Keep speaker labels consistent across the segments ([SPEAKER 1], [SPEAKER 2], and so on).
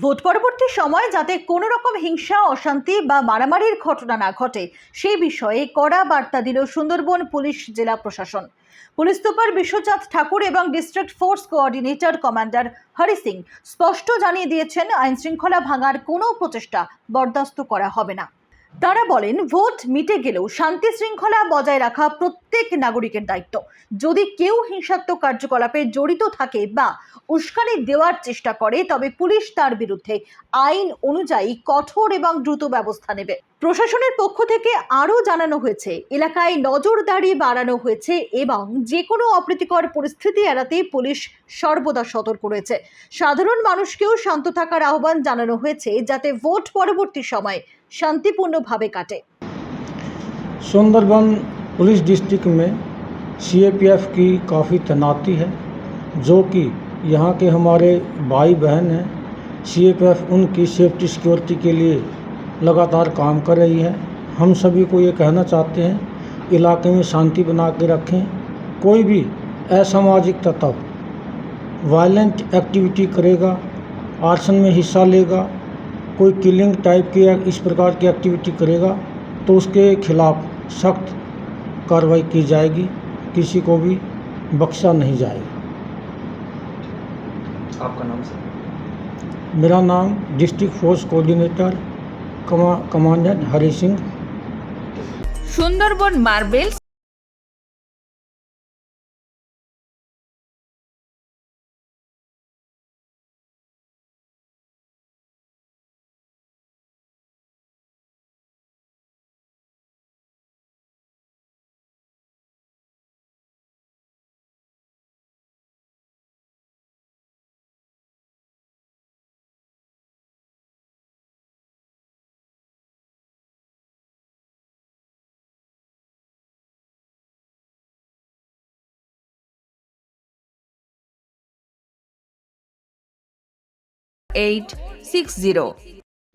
[SPEAKER 1] Vote পরবর্তী সময় যাতে কোনো রকম হিংসা, অশান্তি বা মারামারির ঘটনা না ঘটে সেই বিষয়ে কড়া বার্তা দিল সুন্দরবন পুলিশ জেলা প্রশাসন। পুলিশ সুপার বিশ্বচাঁদ ঠাকুর এবং district force coordinator commander Hari Singh স্পষ্ট জানিয়ে দিয়েছেন, আইন শৃঙ্খলা ভাঙার কোনো প্রচেষ্টা বরদাস্ত করা হবে না। তারা বলেন, ভোট মিটে গেলেও শান্তি শৃঙ্খলা বজায় রাখা প্রত্যেক নাগরিকের দায়িত্ব। যদি কেউ হিংসাত্মক কার্যকলাপে জড়িত থাকে বা উস্কানি দেওয়ার চেষ্টা করে, তবে পুলিশ তার বিরুদ্ধে আইন অনুযায়ী কঠোর এবং দ্রুত ব্যবস্থা নেবে। প্রশাসনের পক্ষ থেকে আরও জানানো হয়েছে, এলাকায় নজরদারি বাড়ানো হয়েছে এবং যে কোনো অপ্রীতিকর পরিস্থিতি এড়াতে পুলিশ সর্বদা সতর্ক রয়েছে। সাধারণ মানুষকেও শান্ত থাকার আহ্বান জানানো হয়েছে, যাতে ভোট পরবর্তী সময় शांतिपूर्णभावे काटे।
[SPEAKER 2] सुंदरबन पुलिस डिस्ट्रिक्ट में सीएपीएफ की काफ़ी तैनाती है, जो कि यहाँ के हमारे भाई बहन हैं। सीएपीएफ उनकी सेफ्टी सिक्योरिटी के लिए लगातार काम कर रही है। हम सभी को ये कहना चाहते हैं, इलाके में शांति बना के रखें। कोई भी असामाजिक तत्व वायलेंट एक्टिविटी करेगा, आर्सन में हिस्सा लेगा, कोई किलिंग टाइप की या इस प्रकार की एक्टिविटी करेगा तो उसके खिलाफ सख्त कार्रवाई की जाएगी, किसी को भी बख्शा नहीं जाएगा।
[SPEAKER 3] आपका नाम सर?
[SPEAKER 2] मेरा नाम district force coordinator commandant Hari Singh.
[SPEAKER 4] Sundarban marbles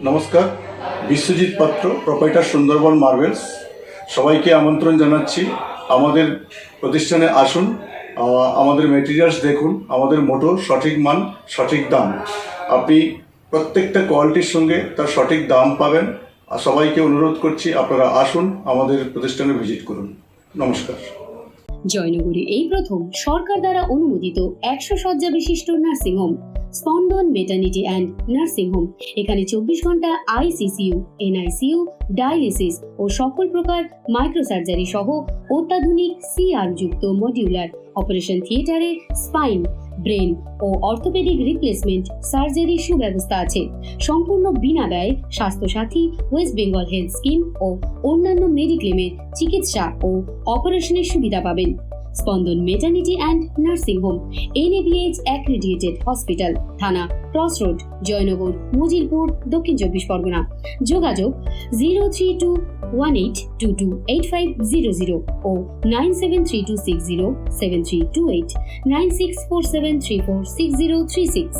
[SPEAKER 5] নমস্কার, বিশ্বজিৎ পাত্র, প্রোপাইটার সুন্দরবন মার্বেলস। সবাইকে আমন্ত্রণ জানাচ্ছি, আমাদের প্রতিষ্ঠানে আসুন, আমাদের মেটেরিয়ালস দেখুন। আমাদের মোটো সঠিক মান, সঠিক দাম। আপনি প্রত্যেকটা কোয়ালিটির সঙ্গে তার সঠিক দাম পাবেন। আর সবাইকে অনুরোধ করছি, আপনারা আসুন, আমাদের প্রতিষ্ঠানে ভিজিট করুন। নমস্কার।
[SPEAKER 6] জয়নগরে এই প্রথম সরকার দ্বারা অনুমোদিত 100 শয্যা বিশিষ্ট নার্সিংহোম স্পন্দন মেটার্নিটি অ্যান্ড নার্সিং হোম। এখানে 24 ঘন্টা আইসিসিইউ, এনআইসিইউ, ডায়ালিসিস ও সকল প্রকার মাইক্রোসার্জারি সহ অত্যাধুনিক সিআর যুক্ত মডিউলার অপারেশন থিয়েটারে স্পাইন, ব্রেন ও অর্থোপেডিক রিপ্লেসমেন্ট সার্জারি সুব্যবস্থা আছে। সম্পূর্ণ বিনা ব্যয় Swasthya Sathi, West Bengal health scheme ও অন্যান্য মেডিক্লেমের চিকিৎসা ও অপারেশনের সুবিধা পাবেন। Spandan maternity and nursing home, NABH accredited hospital, Thana cross road, Joynagar, Majilpur, Dakshin 24 Pargana. যোগাযোগ 0321822850 ও 9732607328, 9647346036।